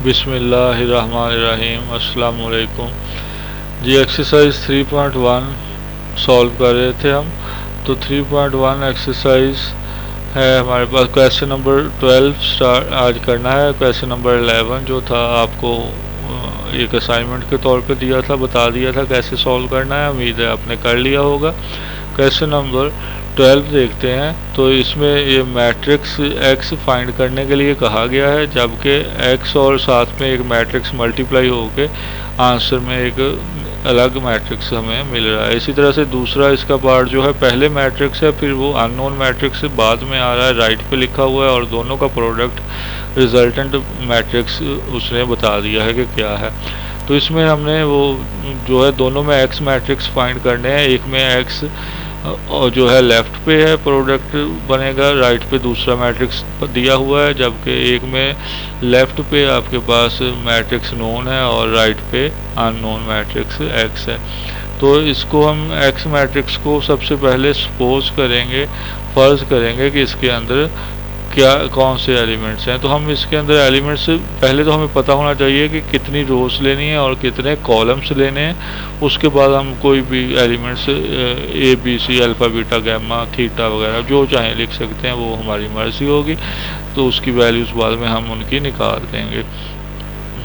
बिस्मिल्लाहिर्रहमानिर्रहीम। अस्सलाम वालेकुम जी। एक्सरसाइज 3.1 सॉल्व कर रहे थे हम। तो 3.1 एक्सरसाइज है हमारे पास। क्वेश्चन नंबर 12 स्टार्ट आज करना है। क्वेश्चन नंबर 11 जो था आपको एक असाइनमेंट के तौर पे दिया था, बता दिया था कैसे सॉल्व करना है। उम्मीद है आपने कर लिया होगा। क्वेश्चन नंबर 12 देखते हैं। तो इसमें ये मैट्रिक्स एक्स फाइंड करने के लिए कहा गया है, जबकि एक्स और साथ में एक मैट्रिक्स मल्टीप्लाई होके आंसर में एक अलग मैट्रिक्स हमें मिल रहा है। इसी तरह से दूसरा इसका पार्ट जो है, पहले मैट्रिक्स है, फिर वो अननोन मैट्रिक्स बाद में आ रहा है, राइट पे लिखा हुआ है, और दोनों का प्रोडक्ट रिजल्टेंट मैट्रिक्स उसने बता दिया है कि क्या है। तो इसमें हमने वो जो है दोनों में एक्स मैट्रिक्स फाइंड करने हैं। एक में एक्स और जो है लेफ़्ट पे है, प्रोडक्ट बनेगा, राइट पे दूसरा मैट्रिक्स दिया हुआ है, जबकि एक में लेफ़्ट पे आपके पास मैट्रिक्स नोन है और राइट पे अननोन मैट्रिक्स एक्स है। तो इसको हम एक्स मैट्रिक्स को सबसे पहले सपोज करेंगे, फ़र्ज़ करेंगे कि इसके अंदर क्या कौन से एलिमेंट्स हैं। तो हम इसके अंदर एलिमेंट्स पहले तो हमें पता होना चाहिए कि कितनी रोज लेनी है और कितने कॉलम्स लेने हैं। उसके बाद हम कोई भी elements A B C alpha beta gamma theta वगैरह जो चाहें लिख सकते हैं, वो हमारी मर्ज़ी होगी। तो उसकी वैल्यूज़ बाद में हम उनकी निकाल देंगे।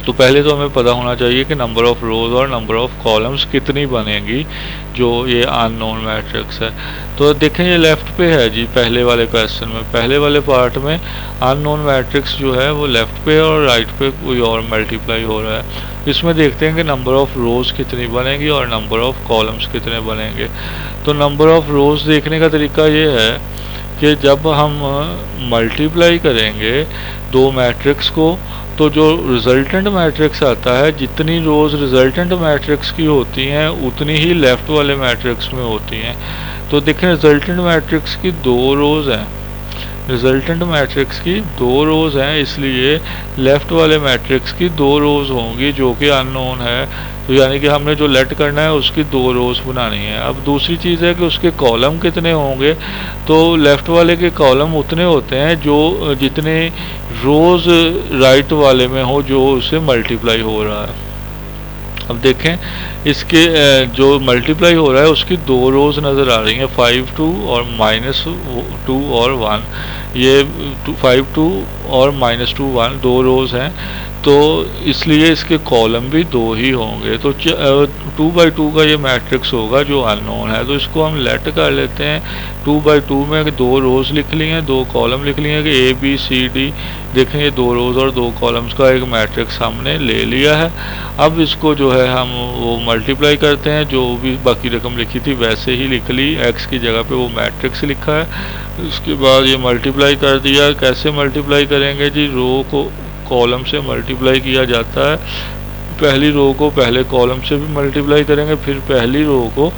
तो पहले तो हमें पता होना चाहिए कि नंबर ऑफ़ रोज़ और नंबर ऑफ़ कॉलम्स कितनी बनेंगी जो ये अननोन मैट्रिक्स है। तो देखें ये लेफ़्ट पे है जी, पहले वाले क्वेश्चन में, पहले वाले पार्ट में अननोन मैट्रिक्स जो है वो लेफ़्ट पे और राइट पे कोई और मल्टीप्लाई हो रहा है। इसमें देखते हैं कि नंबर ऑफ़ रोज़ कितनी बनेगी और नंबर ऑफ़ कॉलम्स कितने बनेंगे। तो नंबर ऑफ़ रोज़ देखने का तरीका ये है कि जब हम मल्टीप्लाई करेंगे दो मैट्रिक्स को, तो जो रिजल्टेंट मैट्रिक्स आता है, जितनी रोज़ रिजल्टेंट मैट्रिक्स की होती हैं उतनी ही लेफ़्ट वाले मैट्रिक्स में होती हैं। तो देखें रिजल्टेंट मैट्रिक्स की दो रोज़ हैं, रिजल्टेंट मैट्रिक्स की दो रोज़ हैं, इसलिए लेफ़्ट वाले मैट्रिक्स की दो रोज़ होंगी जो कि अननोन है। तो यानी कि हमने जो लेट करना है उसकी दो रोज़ बनानी है। अब दूसरी चीज़ है कि उसके कॉलम कितने होंगे। तो लेफ़्ट वाले के कॉलम उतने होते हैं जो जितने रोज़ राइट वाले में हो जो उससे मल्टीप्लाई हो रहा है। अब देखें इसके जो मल्टीप्लाई हो रहा है उसकी दो रोज़ नज़र आ रही हैं, 5 2 और -2 और 1। ये 5 2 और -2 1 दो रोज़ हैं, तो इसलिए इसके कॉलम भी दो ही होंगे। तो 2/2 का ये मैट्रिक्स होगा जो अननोन है। तो इसको हम लेट कर लेते हैं। 2/2 में दो रोज़ लिख ली हैं, दो कॉलम लिख लिए हैं कि ए बी सी डी। देखें ये दो रोज़ और दो कॉलम्स का एक मैट्रिक्स हमने ले लिया है। अब इसको जो है हम वो मल्टीप्लाई करते हैं, जो भी बाकी रकम लिखी थी वैसे ही लिख ली, एक्स की जगह पे वो मैट्रिक्स लिखा है। उसके बाद ये मल्टीप्लाई कर दिया। कैसे मल्टीप्लाई करेंगे जी, रो को कॉलम से मल्टीप्लाई किया जाता है। पहली रो को पहले कॉलम से भी मल्टीप्लाई करेंगे, फिर पहली रो को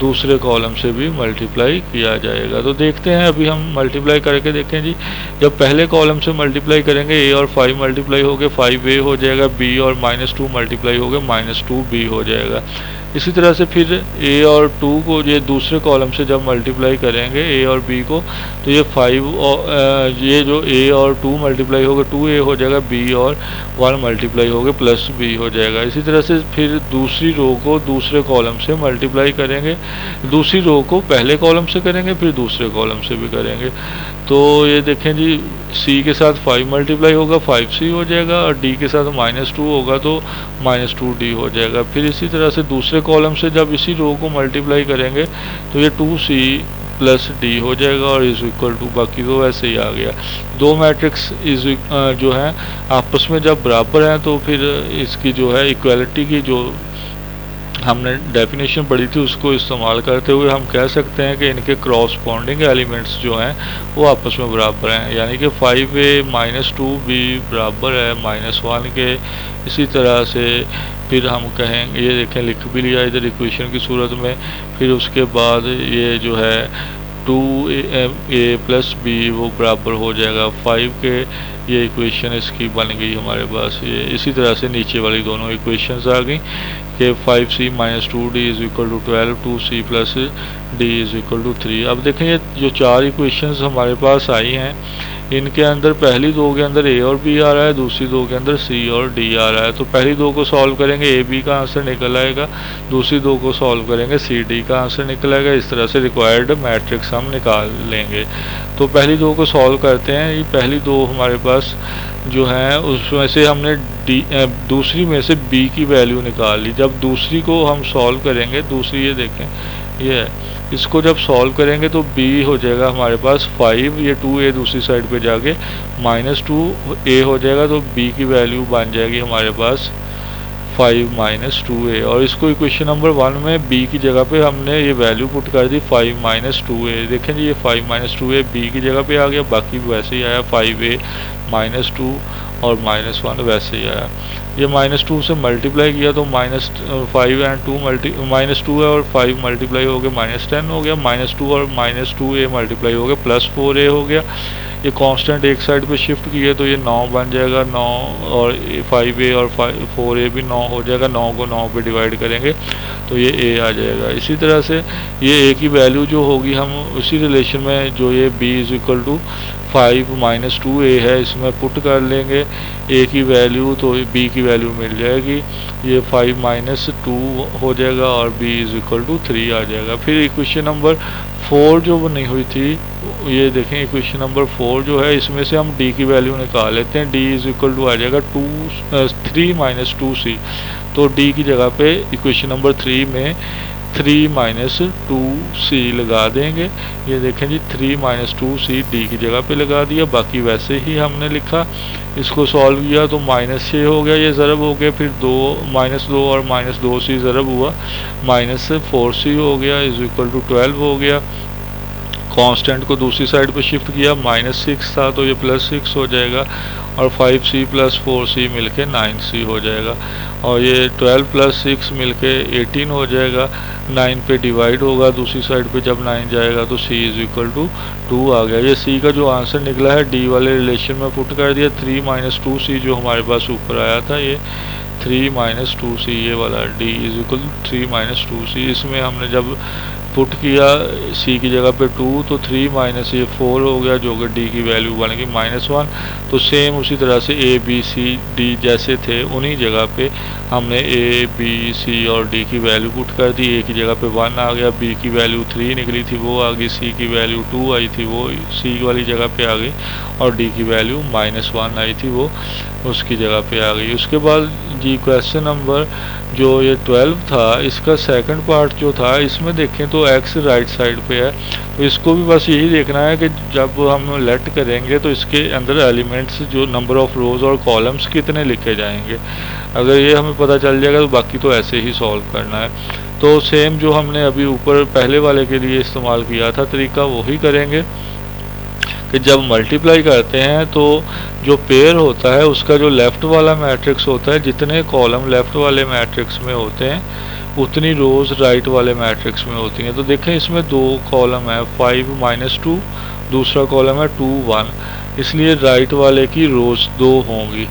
दूसरे कॉलम से भी मल्टीप्लाई किया जाएगा। तो देखते हैं अभी हम मल्टीप्लाई करके देखें जी। जब पहले कॉलम से मल्टीप्लाई करेंगे ए और 5 मल्टीप्लाई हो गए 5a हो जाएगा, b और -2 मल्टीप्लाई हो गए -2b हो जाएगा। इसी तरह से फिर a और 2 को ये दूसरे कॉलम से जब मल्टीप्लाई करेंगे a और b को, तो ये 5 और ये जो a और 2 मल्टीप्लाई होगा 2a हो जाएगा, b और 1 मल्टीप्लाई हो गए +b हो जाएगा। इसी तरह से फिर दूसरी रो को दूसरे कॉलम से मल्टीप्लाई करेंगे, दूसरी रो को पहले कॉलम से करेंगे, फिर दूसरे कॉलम से भी करेंगे। तो ये देखें जी, c के साथ 5 मल्टीप्लाई होगा 5c हो जाएगा, और d के साथ -2 होगा तो -2d हो जाएगा। फिर इसी तरह से दूसरे कॉलम से जब इसी रो को मल्टीप्लाई करेंगे तो ये 2c + d हो जाएगा और इज इक्वल टू, बाकी तो वैसे ही आ गया। दो मैट्रिक्स जो है आपस में जब बराबर हैं तो फिर इसकी जो है इक्वलिटी की जो हमने डेफिनेशन पढ़ी थी उसको इस्तेमाल करते हुए हम कह सकते हैं कि इनके क्रॉसपोंडिंग एलिमेंट्स जो हैं वो आपस में बराबर हैं। यानी कि 5a -2b बराबर है -1 के। इसी तरह से फिर हम कहेंगे, ये देखें लिख भी लिया इधर इक्वेशन की सूरत में। फिर उसके बाद ये जो है 2a + b वो बराबर हो जाएगा 5 के। ये इक्वेशन इसकी बन गई हमारे पास। ये इसी तरह से नीचे वाली दोनों इक्वेशंस आ गई कि 5c - 2d = 12, 2c + d = 3। अब देखें ये जो चार इक्वेशंस हमारे पास आई हैं, इनके अंदर पहली दो के अंदर ए और बी आ रहा है, दूसरी दो के अंदर सी और डी आ रहा है। तो पहली दो को सॉल्व करेंगे ए बी का आंसर निकल आएगा, दूसरी दो को सॉल्व करेंगे सी डी का आंसर निकल आएगा। इस तरह से रिक्वायर्ड मैट्रिक्स हम निकाल लेंगे। तो पहली दो को सॉल्व करते हैं। ये पहली दो हमारे पास जो है उसमें से हमने दूसरी में से बी की वैल्यू निकाल ली। जब दूसरी को हम सॉल्व करेंगे, दूसरी ये देखें ये है, इसको जब सॉल्व करेंगे तो b हो जाएगा हमारे पास 5, ये 2a दूसरी साइड पे जाके -2a हो जाएगा। तो b की वैल्यू बन जाएगी हमारे पास 5 - 2a। और इसको इक्वेशन नंबर 1 में b की जगह पे हमने ये वैल्यू पुट कर दी 5 - 2a। देखें जी ये 5 - 2a b की जगह पे आ गया, बाकी वैसे ही आया 5a -2 और -1 वैसे ही आया। ये -2 से मल्टीप्लाई किया तो -5 एंड 2 -2 है और 5 मल्टीप्लाई हो गया -10 हो गया, -2 और -2a मल्टीप्लाई हो गया +4a हो गया। ये कांस्टेंट एक साइड पे शिफ्ट किए तो ये 9 बन जाएगा, 9 और 5a और 4a भी 9 हो जाएगा। 9 को 9 पे डिवाइड करेंगे तो ये a आ जाएगा। इसी तरह से ये a की वैल्यू जो होगी हम उसी रिलेशन में जो ये b = 5 - 2a है इसमें पुट कर लेंगे a की वैल्यू, तो b की वैल्यू मिल जाएगी। ये 5 - 2 हो जाएगा और b = 3 आ जाएगा। फिर इक्वेशन नंबर 4 जो बनी हुई थी ये देखें, इक्वेशन नंबर 4 जो है इसमें से हम d की वैल्यू निकाल लेते हैं। d = आ जाएगा 3 - 2c। तो d की जगह पे इक्वेशन नंबर 3 में 3 - 2c लगा देंगे। ये देखें जी 3 - 2c d की जगह पे लगा दिया, बाकी वैसे ही हमने लिखा। इसको सॉल्व किया तो -6 हो गया, ये ज़रब हो गया। फिर -2 और -2c ज़रब हुआ, -4c हो गया = 12 हो गया। कांस्टेंट को दूसरी साइड पे शिफ्ट किया, -6 था तो ये +6 हो जाएगा और 5c + 4c मिलके 9c हो जाएगा। और ये 12 + 6 मिलके 18 हो जाएगा। 9 पे डिवाइड होगा दूसरी साइड पे जब 9 जाएगा तो c = 2 आ गया। ये c का जो आंसर निकला है d वाले रिलेशन में पुट कर दिया। 3 - 2c जो हमारे पास ऊपर आया था ये 3 - 2c ये वाला d = 3 - 2c। इसमें हमने जब पुट किया c की जगह पे 2 तो 3 - ये 4 हो गया जो कि d की वैल्यू बनेगी -1। तो सेम उसी तरह से a b c d जैसे थे उन्हीं जगह पे हमने a b c और d की वैल्यू पुट कर दी। a की जगह पे 1 आ गया, b की वैल्यू 3 निकली थी वो आ गई, c की वैल्यू 2 आई थी वो c वाली जगह पे आ गई और d की वैल्यू -1 आई थी वो उसकी जगह पे आ गई। उसके बाद जी क्वेश्चन नंबर जो ये 12 था इसका सेकंड पार्ट जो था इसमें देखें तो x राइट साइड पे है। तो इसको भी बस यही देखना है कि जब हम लेट करेंगे तो इसके अंदर एलिमेंट्स जो नंबर ऑफ रोज और कॉलम्स कितने लिखे जाएंगे। अगर ये हमें पता चल जाएगा तो बाकी तो ऐसे ही सॉल्व करना है। तो सेम जो हमने अभी ऊपर पहले वाले के लिए इस्तेमाल किया था तरीका वही करेंगे कि जब मल्टीप्लाई करते हैं तो जो पेयर होता है उसका जो लेफ़्ट वाला मैट्रिक्स होता है, जितने कॉलम लेफ़्ट वाले मैट्रिक्स में होते हैं उतनी रोज़ राइट वाले मैट्रिक्स में होती हैं। तो देखें इसमें 2 कॉलम है 5 - 2, दूसरा कॉलम है 2 1, इसलिए राइट वाले की रोज़ 2 होंगी।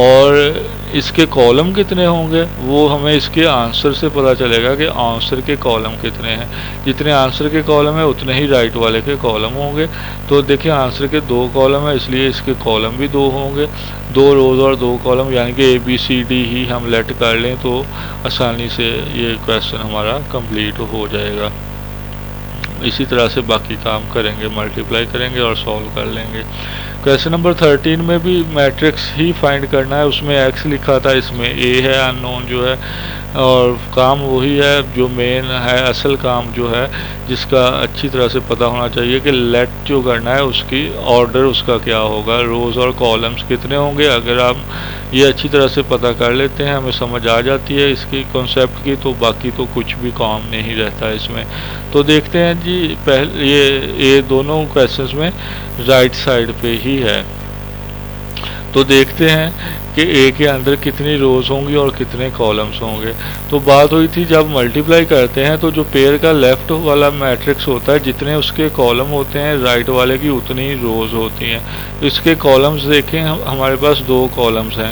और इसके कॉलम कितने होंगे वो हमें इसके आंसर से पता चलेगा कि आंसर के कॉलम कितने हैं। जितने आंसर के कॉलम है उतने ही राइट वाले के कॉलम होंगे। तो देखिए आंसर के 2 कॉलम है इसलिए इसके कॉलम भी 2 होंगे, 2 रोज और 2 कॉलम, यानी कि ABCD ही हम लेट कर लें तो आसानी से ये क्वेश्चन हमारा कंप्लीट हो जाएगा। इसी तरह से बाकी काम करेंगे, मल्टीप्लाई करेंगे और सॉल्व कर लेंगे। क्वेश्चन नंबर 13 में भी मैट्रिक्स ही फाइंड करना है, उसमें x लिखा था, इसमें a है अननोन जो है, और काम वही है जो मेन है, असल काम जो है जिसका अच्छी तरह से पता होना चाहिए कि लेट जो करना है उसकी ऑर्डर उसका क्या होगा, रोज़ और कॉलम्स कितने होंगे। अगर आप ये अच्छी तरह से पता कर लेते हैं, हमें समझ आ जाती है इसकी कॉन्सेप्ट की, तो बाकी तो कुछ भी काम नहीं रहता इसमें। तो देखते हैं जी, पहले ये दोनों क्वेश्चंस में राइट साइड पे ही है। तो देखते हैं कि ए के अंदर कितनी रोज होंगी और कितने कॉलम्स होंगे। तो बात हुई थी जब मल्टीप्लाई करते हैं तो जो पेयर का लेफ्ट वाला मैट्रिक्स होता है जितने उसके कॉलम होते हैं राइट वाले की उतनी ही रोज होती हैं। तो इसके कॉलम्स देखें, हमारे पास 2 कॉलम्स हैं,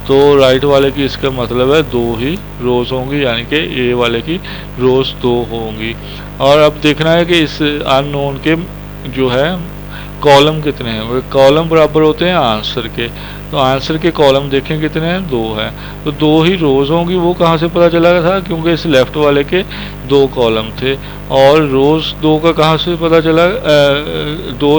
तो राइट वाले की इसका मतलब है 2 ही रोज होंगी, यानी कि ए वाले की रोज 2 होंगी। और अब देखना है कि इस अननोन के जो है कॉलम कितने हैं, वो कॉलम बराबर होते हैं आंसर के। तो आंसर के कॉलम देखें कितने हैं, 2 हैं। तो 2 ही रोज़ होंगी, वो कहाँ से पता चला था, क्योंकि इस लेफ़्ट वाले के 2 कॉलम थे। और रोज़ 2 का कहाँ से पता चला, 2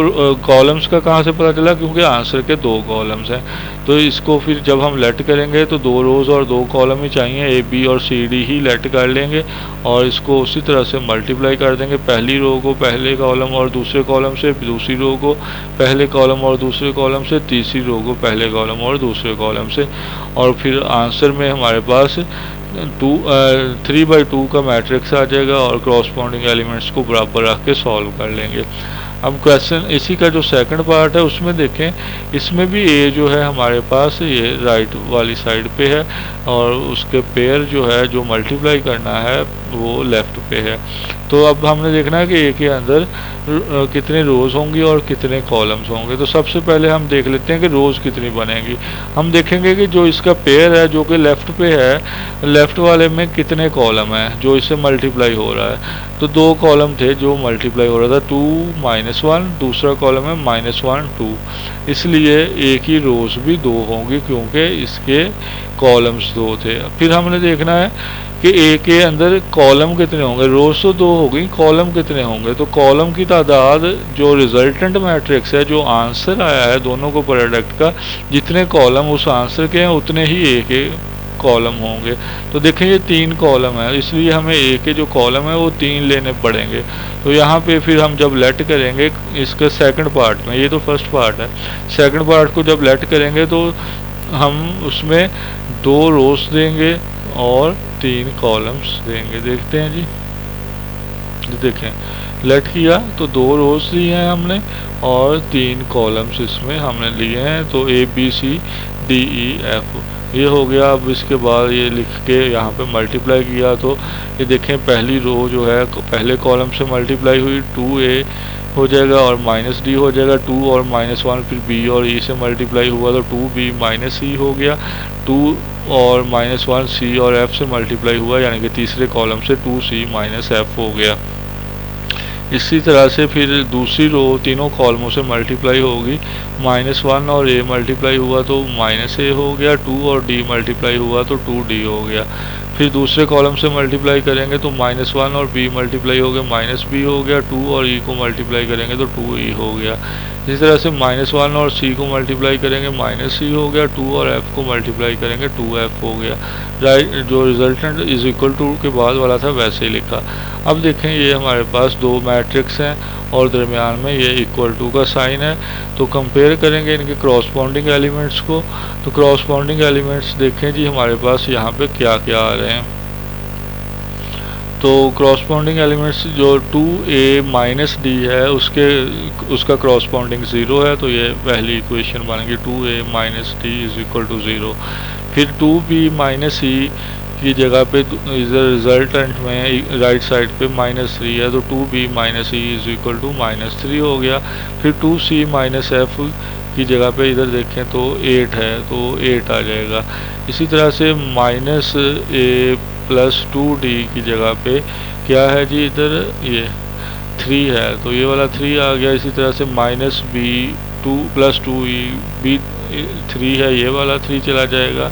कॉलम्स का कहाँ से पता चला, क्योंकि आंसर के 2 कॉलम्स हैं। तो इसको फिर जब हम लेट करेंगे तो 2 रोज़ और 2 कॉलम ही चाहिए, ए बी और सी डी ही लेट कर लेंगे और इसको उसी तरह से मल्टीप्लाई कर देंगे। पहली रो को पहले कॉलम और दूसरे कॉलम से, दूसरी रो को पहले कॉलम और दूसरे कॉलम से, तीसरी रो को पहले कॉलम और दूसरे कॉलम से। और फिर आंसर में हमारे पास 3/2 का मैट्रिक्स आ जाएगा और क्रॉसपोंडिंग एलिमेंट्स को बराबर रख के सॉल्व कर लेंगे। अब क्वेश्चन इसी का जो सेकंड पार्ट है उसमें देखें, इसमें भी ए जो है हमारे पास ये राइट वाली साइड पे है और उसके पेयर जो है जो मल्टीप्लाई करना है वो लेफ़्ट पे है। तो अब हमने देखना है कि ए के अंदर कितने रोज़ होंगी और कितने कॉलम्स होंगे। तो सबसे पहले हम देख लेते हैं कि रोज़ कितनी बनेंगी। हम देखेंगे कि जो इसका पेयर है जो कि लेफ़्ट पे है, लेफ़्ट वाले में कितने कॉलम है जो इससे मल्टीप्लाई हो रहा है। तो 2 कॉलम थे जो मल्टीप्लाई हो रहा था, 2 -1, दूसरा कॉलम है -1 2, इसलिए ए की रोज़ भी 2 होंगी क्योंकि इसके कॉलम्स 2 थे। फिर हमने देखना है कि ए के अंदर कॉलम कितने होंगे, रोज़ तो 2 हो गई, कॉलम कितने होंगे। तो कॉलम की तादाद जो रिजल्टेंट मैट्रिक्स है, जो आंसर आया है दोनों को प्रोडक्ट का, जितने कॉलम उस आंसर के हैं उतने ही ए के कॉलम होंगे। तो देखें ये 3 कॉलम है, इसलिए हमें ए के जो कॉलम है वो 3 लेने पड़ेंगे। तो यहाँ पे फिर हम जब लेट करेंगे इसके सेकंड पार्ट में, ये तो फर्स्ट पार्ट है, सेकंड पार्ट को जब लेट करेंगे तो हम उसमें 2 रोज़ देंगे और 3 कॉलम्स देंगे। देखते हैं जी, देखें लेट किया तो 2 रोज़ लिए हैं हमने और 3 कॉलम्स इसमें हमने लिए हैं। तो A B C D E F ये हो गया। अब इसके बाद ये लिख के यहाँ पे मल्टीप्लाई किया तो ये देखें पहली रो जो है पहले कॉलम से मल्टीप्लाई हुई, 2a हो जाएगा और -d हो जाएगा, 2 और -1 फिर b और e से मल्टीप्लाई हुआ तो 2b -e हो गया, 2 और -1 c और f से मल्टीप्लाई हुआ यानी कि तीसरे कॉलम से 2c -f हो गया। इसी तरह से फिर दूसरी रो तीनों कॉलमों से मल्टीप्लाई होगी, -1 और a मल्टीप्लाई हुआ तो -a हो गया, 2 और d मल्टीप्लाई हुआ तो 2d हो गया। फिर दूसरे कॉलम से मल्टीप्लाई करेंगे तो -1 और b मल्टीप्लाई हो गया, -b हो गया, 2 और e को मल्टीप्लाई करेंगे तो 2e हो गया। इसी तरह से -1 और c को मल्टीप्लाई करेंगे -c हो गया, 2 और f को मल्टीप्लाई करेंगे 2f हो गया। राइट, जो रिजल्टेंट इज इक्वल टू के बाद वाला था वैसे ही लिखा। अब देखें ये हमारे पास 2 मैट्रिक्स हैं और दरमियान में ये इक्वल टू का साइन है। तो कंपेयर करेंगे इनके क्रॉसपोंडिंग एलिमेंट्स को। तो क्रॉसपोंडिंग एलिमेंट्स देखें जी हमारे पास यहाँ पे क्या क्या आ रहे हैं। तो क्रॉसपोंडिंग एलिमेंट्स जो 2a - d है उसका क्रॉसपोंडिंग 0 है, तो ये पहली इक्वेशन बनेगी 2a - d = 0। फिर 2b - e की जगह पे इधर रिजल्टेंट में राइट साइड पे -3 है तो 2b - e = -3 हो गया। फिर 2c - f की जगह पे इधर देखें तो 8 है तो 8 आ जाएगा। इसी तरह से -a + 2d की जगह पे क्या है जी, इधर ये 3 है तो ये वाला 3 आ गया। इसी तरह से -b 2 + 2e b 3 है, ये वाला 3 चला जाएगा।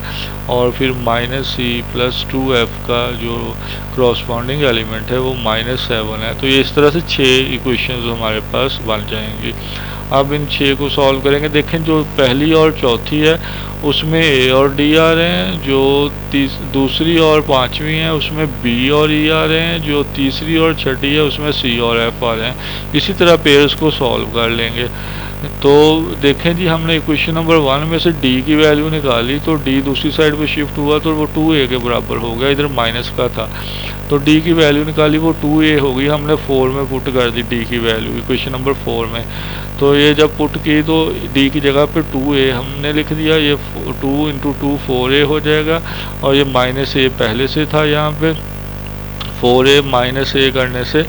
और फिर -c + 2f का जो क्रॉसपोंडिंग एलिमेंट है वो -7 है। तो ये इस तरह से 6 इक्वेशंस हमारे पास बन जाएंगी। अब इन 6 को सॉल्व करेंगे। देखें जो पहली और चौथी है उसमें a और d आ रहे हैं, जो दूसरी और पांचवी है उसमें b और e आ रहे हैं, जो तीसरी और छठी है उसमें c और f आ रहे हैं। इसी तरह पेयर्स को सॉल्व कर लेंगे। तो देखें जी हमने इक्वेशन नंबर 1 में से d की वैल्यू निकाली तो d दूसरी साइड पे शिफ्ट हुआ तो वो 2a के बराबर हो गया, इधर माइनस का था तो d की वैल्यू निकाली वो 2a हो गई। हमने 4 में पुट कर दी d की वैल्यू इक्वेशन नंबर 4 में। तो ये जब पुट की तो d की जगह पे 2a हमने लिख दिया, ये 2 × 2 4a हो जाएगा और ये -a पहले से था यहाँ पे, 4a - a करने से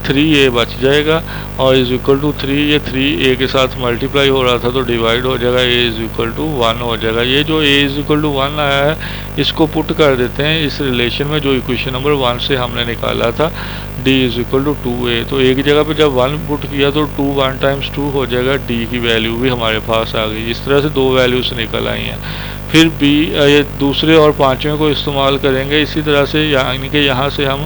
3a बच जाएगा और इज इक्वल टू 3, ये 3a के साथ मल्टीप्लाई हो रहा था तो डिवाइड हो जाएगा, a इज इक्वल टू 1 हो जाएगा। ये जो a इज इक्वल टू 1 आया है इसको पुट कर देते हैं इस रिलेशन में जो इक्वेशन नंबर 1 से हमने निकाला था, d is equal to 2a। तो एक जगह पे जब 1 पुट किया तो 2 1 टाइम्स 2 हो जाएगा, d की वैल्यू भी हमारे पास आ गई। इस तरह से दो वैल्यूज निकल आई हैं। फिर b ये दूसरे और पांचवें को इस्तेमाल करेंगे इसी तरह से, यानी कि यहाँ से हम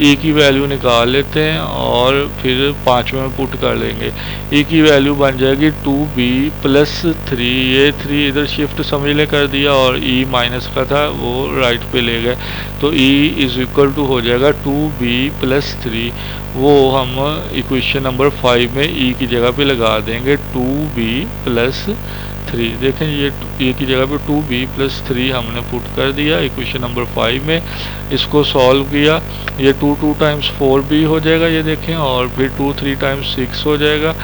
e की वैल्यू निकाल लेते हैं और फिर पांचवें में पुट कर लेंगे। e की वैल्यू बन जाएगी 2b प्लस 3, ये 3 इधर शिफ्ट समझ ले कर दिया और e माइनस का था वो राइट पे ले गए, तो e इज इक्वल टू हो जाएगा 2b प्लस 3। वो हम इक्वेशन नंबर 5 में e की जगह पे लगा देंगे 2b प्लस 3। देखें ये ए की जगह पे 2b प्लस 3 हमने पुट कर दिया इक्वेशन नंबर 5 में। इसको सॉल्व किया, ये 2 टाइम्स 4b हो जाएगा ये देखें, और फिर 2 3 टाइम्स 6 हो जाएगा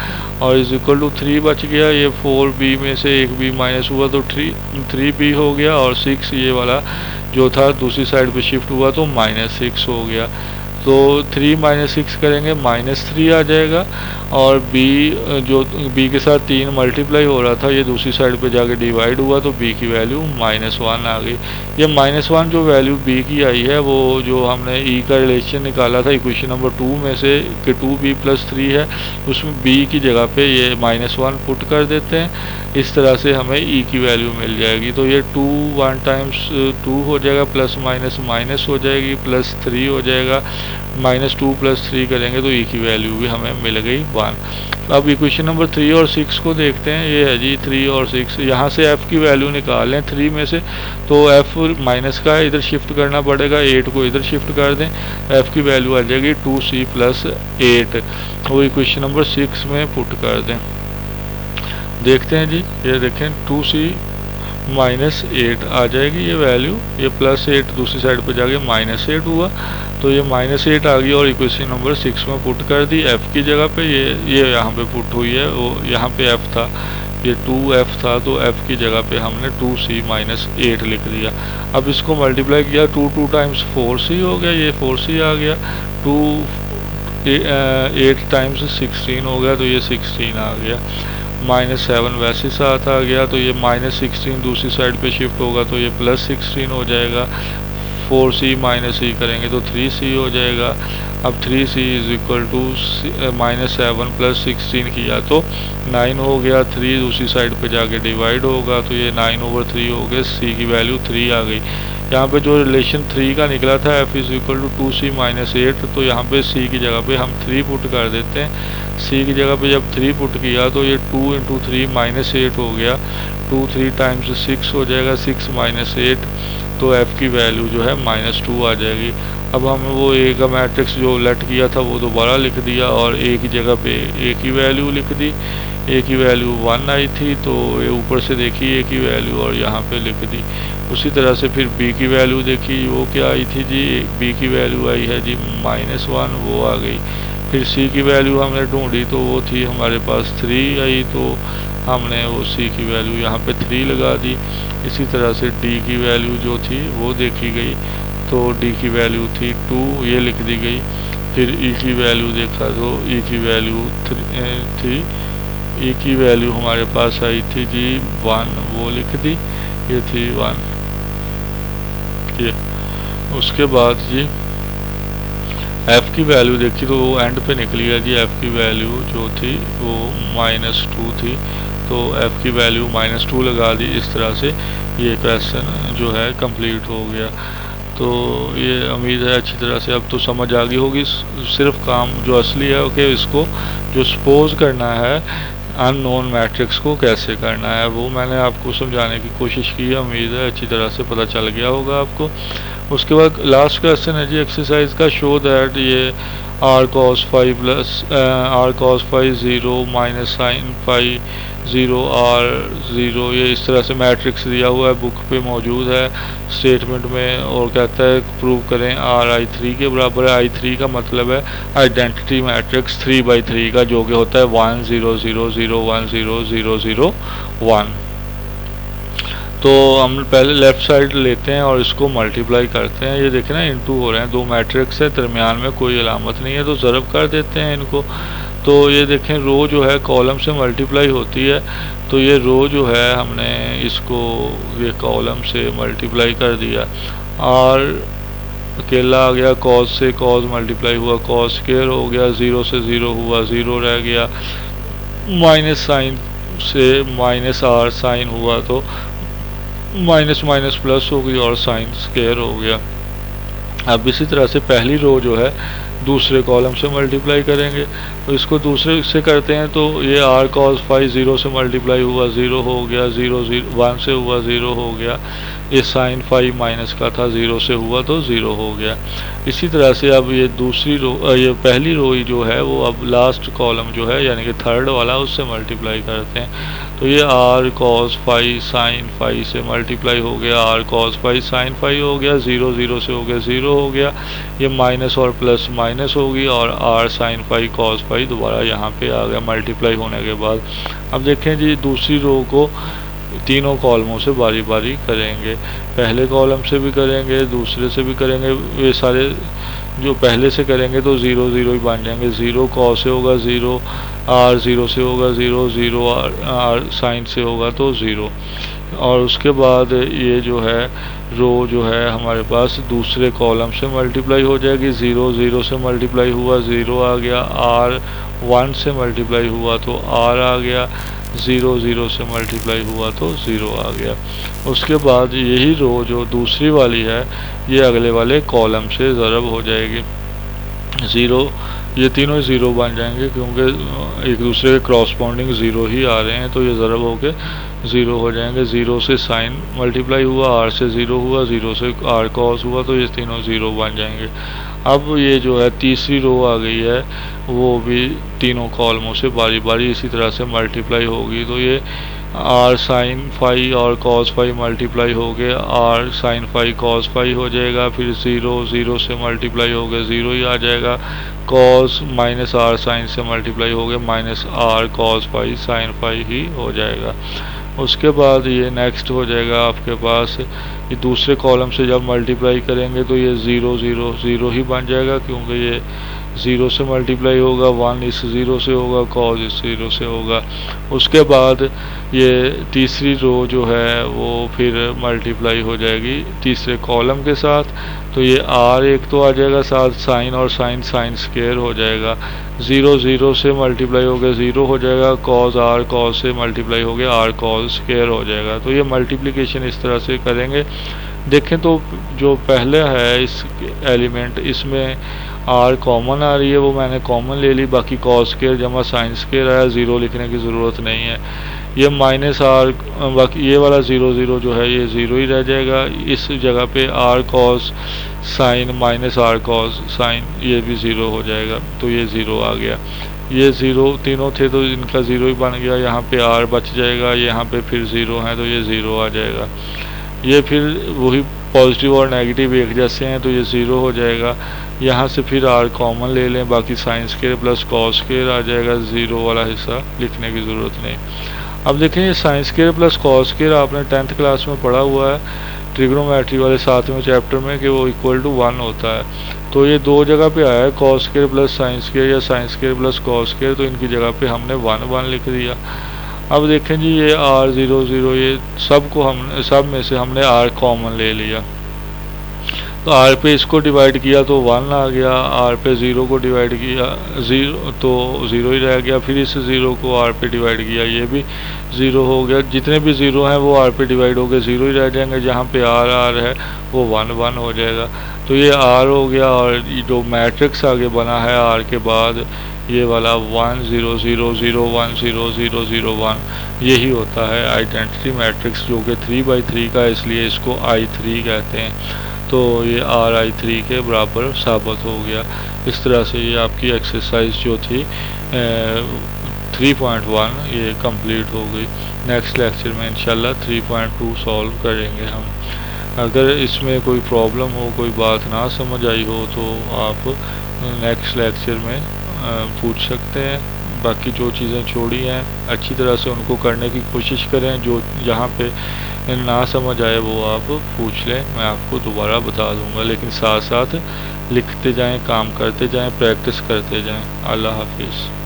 और इज इक्वल टू 3 बच गया। ये 4b में से एक b माइनस हुआ तो 3b हो गया, और 6 ये वाला जो था दूसरी साइड पे शिफ्ट हुआ तो -6 हो गया। तो 3 माइनस 6 करेंगे -3 आ जाएगा, और b जो b के साथ 3 मल्टीप्लाई हो रहा था ये दूसरी साइड पे जाके डिवाइड हुआ तो b की वैल्यू -1 आ गई। ये -1 जो वैल्यू b की आई है वो जो हमने e का रिलेशन निकाला था इक्वेशन नंबर 2 में से कि 2b प्लस 3 है, उसमें b की जगह पे ये -1 पुट कर देते हैं। इस तरह से हमें e की वैल्यू मिल जाएगी। तो ये 2 1 टाइम्स 2 हो जाएगा, प्लस माइनस माइनस हो जाएगी, प्लस 3 हो जाएगा, -2 प्लस 3 करेंगे तो e की वैल्यू भी हमें मिल गई 1। अब इक्वेशन नंबर 3 और 6 को देखते हैं। ये है जी 3 और 6, यहाँ से f की वैल्यू निकाल लें 3 में से, तो f माइनस का है इधर शिफ्ट करना पड़ेगा, 8 को इधर शिफ्ट कर दें, f की वैल्यू आ जाएगी 2c प्लस 8, वो इक्वेशन नंबर 6 में पुट कर दें। देखते हैं जी, ये देखें 2c -8 आ जाएगी ये वैल्यू, ये +8 दूसरी साइड पे जाके -8 हुआ तो ये -8 आ गई और इक्वेशन नंबर 6 में पुट कर दी f की जगह पे। ये यहाँ पे पुट हुई है, वो यहाँ पे f था, ये 2f था तो f की जगह पे हमने 2c -8 लिख दिया। अब इसको मल्टीप्लाई किया, 2 टाइम्स 4c हो गया, ये 4c आ गया, 8 टाइम्स 16 हो गया तो ये 16 आ गया, -7 वैसे साथ आ गया तो ये -16 दूसरी साइड पे शिफ्ट होगा तो ये +16 हो जाएगा। 4c -e करेंगे तो 3c हो जाएगा। अब 3c is equal to -7 plus 16 किया तो 9 हो गया, 3 दूसरी साइड पे जाके डिवाइड होगा तो ये 9/3 हो गया, c की वैल्यू 3 आ गई। यहाँ पे जो रिलेशन 3 का निकला था f is equal to 2c -8, तो यहाँ पे c की जगह पे हम 3 पुट कर देते हैं। c की जगह पे जब 3 पुट किया तो ये 2 × 3 -8 हो गया, 2 3 टाइम्स 6 हो जाएगा, 6 -8 तो f की वैल्यू जो है -2 आ जाएगी। अब हमें वो a का मैट्रिक्स जो लेट किया था वो दोबारा लिख दिया और a की जगह पे a की वैल्यू लिख दी। a की वैल्यू 1 आई थी तो ये ऊपर से देखी a की वैल्यू और यहाँ पे लिख दी। उसी तरह से फिर b की वैल्यू देखी, वो क्या आई थी जी, b की वैल्यू आई है जी -1, वो आ गई। फिर c की वैल्यू हमने ढूंढी तो वो थी हमारे पास 3 आई, तो हमने वो c की वैल्यू यहाँ पे 3 लगा दी। इसी तरह से d की वैल्यू जो थी वो देखी गई तो d की वैल्यू थी 2, ये लिख दी गई। फिर e की वैल्यू देखा तो e की वैल्यू थी, e की वैल्यू हमारे पास आई थी जी 1, वो लिख दी, ये थी 1। ये उसके बाद जी f की वैल्यू देखी तो वो एंड पे निकली है जी, f की वैल्यू जो थी वो -2 थी तो f की वैल्यू -2 लगा दी। इस तरह से ये क्वेश्चन जो है कंप्लीट हो गया। तो ये उम्मीद है अच्छी तरह से अब तो समझ आ गई होगी। सिर्फ काम जो असली है कि इसको जो सपोज करना है अननोन मैट्रिक्स को कैसे करना है वो मैंने आपको समझाने की कोशिश की है। उम्मीद है अच्छी तरह से पता चल गया होगा आपको। उसके बाद लास्ट क्वेश्चन है जी एक्सरसाइज का, शो दैट ये r cos phi plus r cos phi 0 minus sin phi 0 r 0, ये इस तरह से मैट्रिक्स दिया हुआ है, बुक पे मौजूद है स्टेटमेंट में, और कहता है प्रूव करें r i3 के बराबर है। i3 का मतलब है आइडेंटिटी मैट्रिक्स 3/3 का, जो कि होता है 1 0 0 0 1 0 0 0 1। तो हम पहले लेफ़्ट साइड लेते हैं और इसको मल्टीप्लाई करते हैं। ये देखें ना इनटू हो रहे हैं, दो मैट्रिक्स है, दरमियान में कोई अलामत नहीं है, तो ज़रब कर देते हैं इनको। तो ये देखें रो जो है कॉलम से मल्टीप्लाई होती है, तो ये रो जो है हमने इसको ये कॉलम से मल्टीप्लाई कर दिया। और अकेला आ गया, कॉस से कॉस मल्टीप्लाई हुआ, कॉस स्क्वायर हो गया, ज़ीरो से ज़ीरो हुआ, ज़ीरो रह गया, माइनस साइन से माइनस आर साइन हुआ तो माइनस माइनस प्लस हो गई और साइन स्क्वायर हो गया। अब इसी तरह से पहली रो जो है दूसरे कॉलम से मल्टीप्लाई करेंगे, तो इसको दूसरे से करते हैं, तो ये आर कॉस फाई ज़ीरो से मल्टीप्लाई हुआ, ज़ीरो हो गया, ज़ीरो ज़ीरो वन से हुआ, ज़ीरो हो गया। ये साइन फाई माइनस का था, ज़ीरो से हुआ तो ज़ीरो हो गया। इसी तरह से अब ये दूसरी रो ये पहली रो जो है वो अब लास्ट कॉलम जो है यानी कि थर्ड वाला उससे मल्टीप्लाई करते हैं, तो ये r cos phi sine phi से मल्टीप्लाई हो गया, r cos phi sine phi हो गया, ज़ीरो ज़ीरो से हो गया, ज़ीरो हो गया, ये माइनस और प्लस माइनस होगी, और r sine phi cos phi दोबारा यहाँ पे आ गया मल्टीप्लाई होने के बाद। अब देखें जी दूसरी रो को तीनों कॉलमों से बारी बारी करेंगे, पहले कॉलम से भी करेंगे, दूसरे से भी करेंगे। ये सारे जो पहले से करेंगे तो ज़ीरो ज़ीरो ही बन जाएंगे, ज़ीरो कॉस से होगा ज़ीरो, आर ज़ीरो से होगा ज़ीरो, ज़ीरो आर साइन से होगा तो ज़ीरो। और उसके बाद ये जो है रो जो है हमारे पास दूसरे कॉलम से मल्टीप्लाई हो जाएगी, ज़ीरो ज़ीरो से मल्टीप्लाई हुआ, ज़ीरो आ गया, आर वन से मल्टीप्लाई हुआ तो आर आ गया, ज़ीरो ज़ीरो से मल्टीप्लाई हुआ तो ज़ीरो आ गया। उसके बाद यही रो जो दूसरी वाली है ये अगले वाले कॉलम से ज़रब हो जाएगी, ज़ीरो, ये तीनों ज़ीरो बन जाएंगे क्योंकि एक दूसरे के क्रॉसपॉन्डिंग ज़ीरो ही आ रहे हैं, तो ये ज़रब होके ज़ीरो हो जाएंगे। ज़ीरो से साइन मल्टीप्लाई हुआ, आर से ज़ीरो हुआ, ज़ीरो से आर कॉस हुआ, तो ये तीनों ज़ीरो बन जाएंगे। अब ये जो है तीसरी रो आ गई है वो भी तीनों कॉलमों से बारी बारी इसी तरह से मल्टीप्लाई होगी, तो ये आर साइन फाई और कॉस फाई मल्टीप्लाई हो गए, r sine phi cos phi हो जाएगा, फिर ज़ीरो ज़ीरो से मल्टीप्लाई हो गया, ज़ीरो ही आ जाएगा, कॉस माइनस आर साइन से मल्टीप्लाई हो गया, minus r cos phi sine phi ही हो जाएगा। उसके बाद ये नेक्स्ट हो जाएगा आपके पास, ये दूसरे कॉलम से जब मल्टीप्लाई करेंगे तो ये ज़ीरो ज़ीरो ज़ीरो ही बन जाएगा क्योंकि ये ज़ीरो से मल्टीप्लाई होगा, वन इस ज़ीरो से होगा, कॉस इस ज़ीरो से होगा। उसके बाद ये तीसरी रो जो है वो फिर मल्टीप्लाई हो जाएगी तीसरे कॉलम के साथ, तो ये आर एक तो आ जाएगा साथ साइन, और साइन साइन स्क्वायर हो जाएगा, ज़ीरो ज़ीरो से मल्टीप्लाई हो गया, ज़ीरो हो जाएगा, कॉस आर कॉस से मल्टीप्लाई हो गया, आर कॉस स्क्वायर हो जाएगा। तो ये मल्टीप्लिकेशन इस तरह से करेंगे। देखें तो जो पहले है इस एलिमेंट इसमें आर कॉमन आ रही है, वो मैंने कॉमन ले ली, बाकी कॉस स्क्वायर जमा साइन स्क्वायर आया, ज़ीरो लिखने की ज़रूरत नहीं है। ये माइनस आर, बाकी ये वाला ज़ीरो ज़ीरो जो है ये ज़ीरो ही रह जाएगा, इस जगह पे r cos sine minus r cos sine ये भी ज़ीरो हो जाएगा, तो ये ज़ीरो आ गया। ये ज़ीरो तीनों थे तो इनका ज़ीरो ही बन गया, यहाँ पे आर बच जाएगा, यहाँ पे फिर ज़ीरो है तो ये ज़ीरो आ जाएगा। ये फिर वही पॉजिटिव और नेगेटिव एक जैसे हैं तो ये ज़ीरो हो जाएगा। यहाँ से फिर आर कॉमन ले लें, बाकी sine square plus cos square आ जाएगा, ज़ीरो वाला हिस्सा लिखने की ज़रूरत नहीं। अब देखें ये sign square plus cos square आपने 10th क्लास में पढ़ा हुआ है ट्रिग्नोमेट्री वाले 7वें चैप्टर में कि वो इक्वल टू 1 होता है, तो ये दो जगह पे आया है cos square plus sine square या sine square plus cos square, तो इनकी जगह पे हमने 1 1 लिख दिया। अब देखें जी ये आर ज़ीरो ज़ीरो ये सब में से हमने आर कॉमन ले लिया, तो आर पे इसको डिवाइड किया तो 1 आ गया, आर पे ज़ीरो को डिवाइड किया ज़ीरो तो ज़ीरो ही रह गया, फिर इस ज़ीरो को आर पे डिवाइड किया ये भी ज़ीरो हो गया, जितने भी ज़ीरो हैं वो आर पे डिवाइड हो गए ज़ीरो ही रह जाएंगे, जहाँ पे आर आर है वो 1 1 हो जाएगा। तो ये आर हो गया, और जो मैट्रिक्स आगे बना है आर के बाद ये वाला 1 0 0 0 1 0 0 0 1 यही होता है आइडेंटिटी मैट्रिक्स, जो कि 3×3 का, इसलिए इसको I3 कहते हैं। तो ये RI3 के बराबर साबित हो गया। इस तरह से ये आपकी एक्सरसाइज जो थी 3.1 ये कंप्लीट हो गई। नेक्स्ट लेक्चर में इंशाल्लाह 3.2 सॉल्व करेंगे हम। अगर इसमें कोई प्रॉब्लम हो, कोई बात ना समझ आई हो तो आप नेक्स्ट लेक्चर में पूछ सकते हैं। बाकी जो चीज़ें छोड़ी हैं अच्छी तरह से उनको करने की कोशिश करें, जो जहाँ पे ना समझ आए वो आप पूछ लें, मैं आपको दोबारा बता दूंगा, लेकिन साथ साथ लिखते जाएं, काम करते जाएं, प्रैक्टिस करते जाएं। अल्लाह हाफिज़।